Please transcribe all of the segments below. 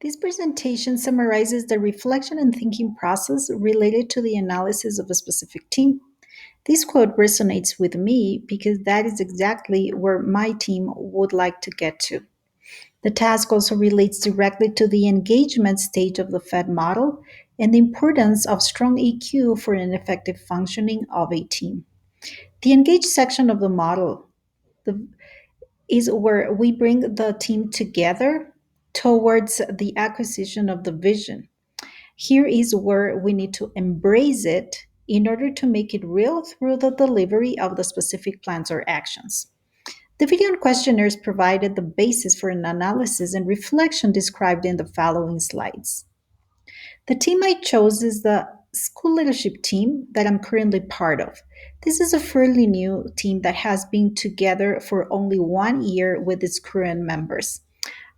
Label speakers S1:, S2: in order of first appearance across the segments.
S1: This presentation summarizes the reflection and thinking process related to the analysis of a specific team. This quote resonates with me because that is exactly where my team would like to get to. The task also relates directly to the engagement stage of the Fed model and the importance of strong EQ for an effective functioning of a team. The engage section of the model the, is where we bring the team together towards the acquisition of the vision. Here is where we need to embrace it in order to make it real through the delivery of the specific plans or actions. The video and questionnaires provided the basis for an analysis and reflection described in the following slides. The team I chose is the school leadership team that I'm currently part of. This is a fairly new team that has been together for only 1 year with its current members.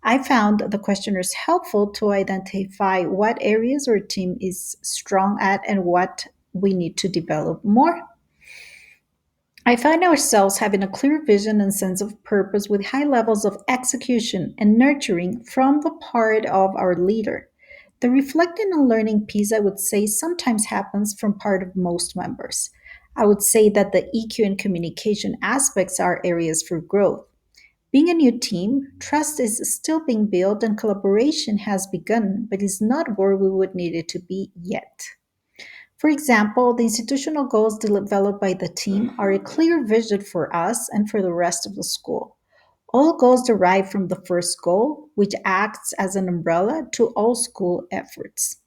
S1: I found the questionnaires helpful to identify what areas our team is strong at and what we need to develop more. I find ourselves having a clear vision and sense of purpose with high levels of execution and nurturing from the part of our leader. The reflecting and learning piece, I would say, sometimes happens from part of most members. I would say that the EQ and communication aspects are areas for growth. Being a new team, trust is still being built and collaboration has begun, but is not where we would need it to be yet. For example, the institutional goals developed by the team are a clear vision for us and for the rest of the school. All goals derive from the first goal, which acts as an umbrella to all school efforts.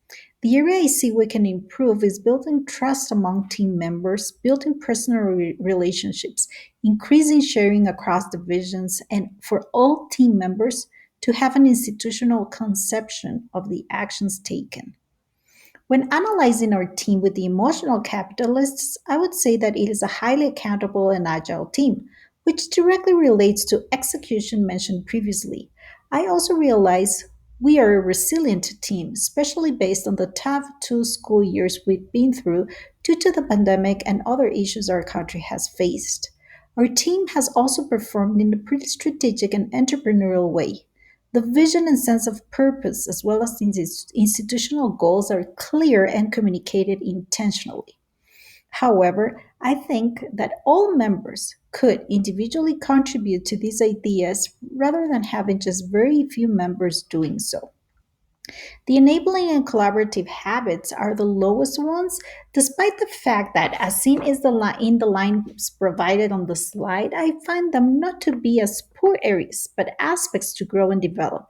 S1: The area I see we can improve is building trust among team members, building personal relationships, increasing sharing across divisions, and for all team members to have an institutional conception of the actions taken. When analyzing our team with the emotional capitalists, I would say that it is a highly accountable and agile team, which directly relates to execution mentioned previously. I also realize we are a resilient team, especially based on the tough 2 school years we've been through due to the pandemic and other issues our country has faced. Our team has also performed in a pretty strategic and entrepreneurial way. The vision and sense of purpose, as well as the institutional goals, are clear and communicated intentionally. However, I think that all members could individually contribute to these ideas rather than having just very few members doing so. The enabling and collaborative habits are the lowest ones, despite the fact that, as seen is in the lines provided on the slide, I find them not to be as poor areas, but aspects to grow and develop.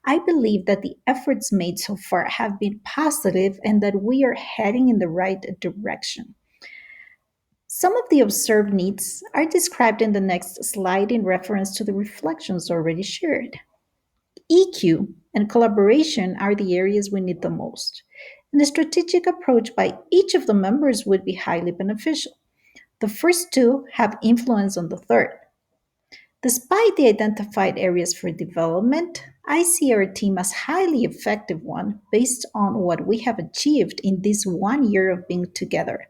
S1: I believe that the efforts made so far have been positive and that we are heading in the right direction. Some of the observed needs are described in the next slide in reference to the reflections already shared. EQ and collaboration are the areas we need the most, and a strategic approach by each of the members would be highly beneficial. The first two have influence on the third. Despite the identified areas for development, I see our team as highly effective one based on what we have achieved in this 1 year of being together.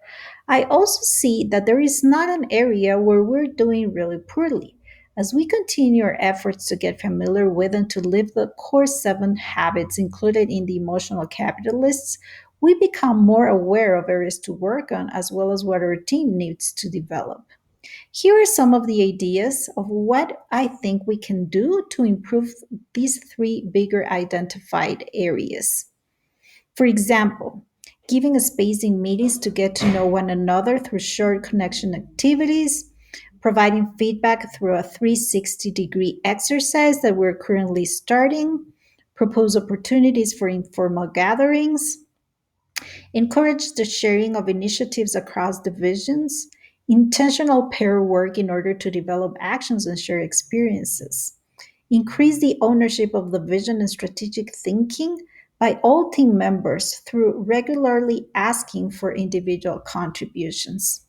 S1: I also see that there is not an area where we're doing really poorly. As we continue our efforts to get familiar with and to live the core 7 habits included in the emotional capitalists, we become more aware of areas to work on as well as what our team needs to develop. Here are some of the ideas of what I think we can do to improve these three bigger identified areas. For example, giving a space in meetings to get to know one another through short connection activities, providing feedback through a 360-degree exercise that we're currently starting, propose opportunities for informal gatherings, encourage the sharing of initiatives across divisions, intentional pair work in order to develop actions and share experiences, increase the ownership of the vision and strategic thinking by all team members through regularly asking for individual contributions.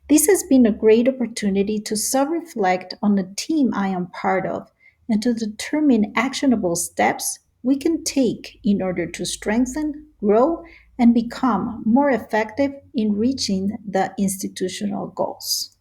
S1: This has been a great opportunity to self reflect on the team I am part of and to determine actionable steps we can take in order to strengthen, grow, and become more effective in reaching the institutional goals.